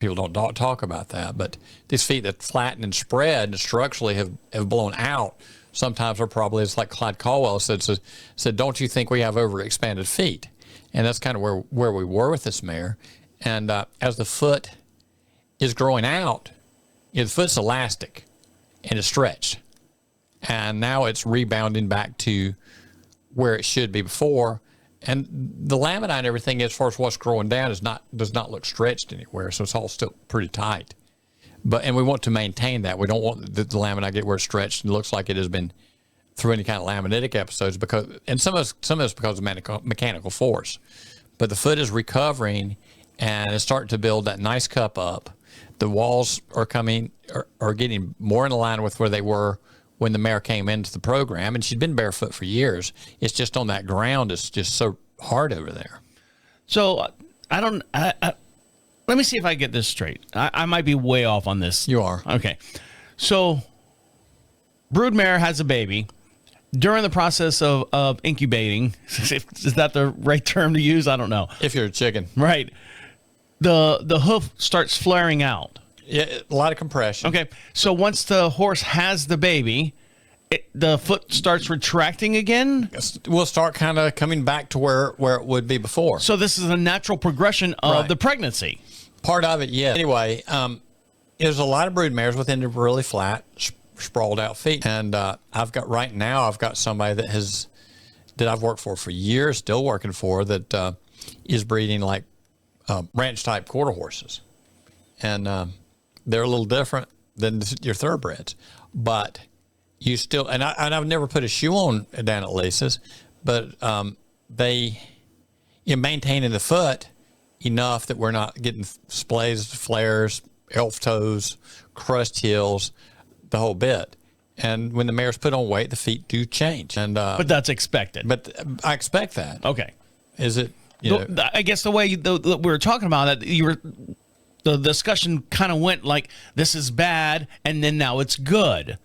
People don't talk about that, but these feet that flatten and spread and structurally have blown out sometimes are probably, it's like Clyde Caldwell said, don't you think we have overexpanded feet? And that's kind of where we were with this mare. And as the foot is growing out, the foot's elastic and it's stretched. And now it's rebounding back to where it should be before. And the lamina and everything, as far as what's growing down, does not look stretched anywhere. So it's all still pretty tight. And we want to maintain that. We don't want the lamina to get where it's stretched and looks like it has been through any kind of laminitic episodes, and some of it's because of mechanical force. But the foot is recovering and it's starting to build that nice cup up. The walls are getting more in line with where they were when the mare came into the program, and she'd been barefoot for years. It's just on that ground. It's just so hard over there. So let me see if I get this straight. I might be way off on this. You are. Okay. So broodmare has a baby. During the process of incubating, is that the right term to use? I don't know. If you're a chicken. Right. The hoof starts flaring out. Yeah, a lot of compression. Okay, so once the horse has the baby, the foot starts retracting again? We'll start kind of coming back to where it would be before. So this is a natural progression of the pregnancy. Part of it, yeah. Anyway, there's a lot of brood mares with really flat, sprawled out feet. And I've got somebody that I've worked for years, still working for, that is breeding like ranch type quarter horses. And they're a little different than your thoroughbreds, but you still, and I've never put a shoe on down at Lisa's, but you're maintaining the foot enough that we're not getting splays, flares, elf toes, crushed heels, the whole bit. And when the mare's put on weight, the feet do change. And but that's expected. But I expect that. Okay. Is it? I guess the way we were talking about it, the discussion kind of went like, this is bad, and then now it's good.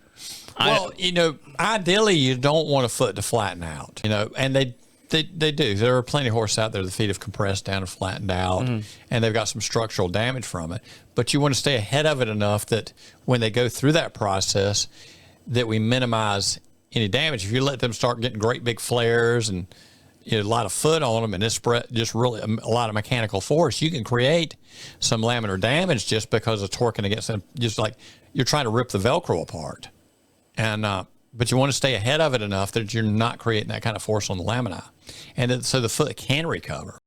Well, ideally you don't want a foot to flatten out, and they do. There are plenty of horses out there, the feet have compressed down and flattened out, and they've got some structural damage from it. But you want to stay ahead of it enough that when they go through that process, that we minimize any damage. If you let them start getting great big flares and a lot of foot on them, and this spread just really a lot of mechanical force, you can create some laminar damage just because of torquing against them, just like you're trying to rip the Velcro apart. And but you want to stay ahead of it enough that you're not creating that kind of force on the lamina, and so the foot can recover.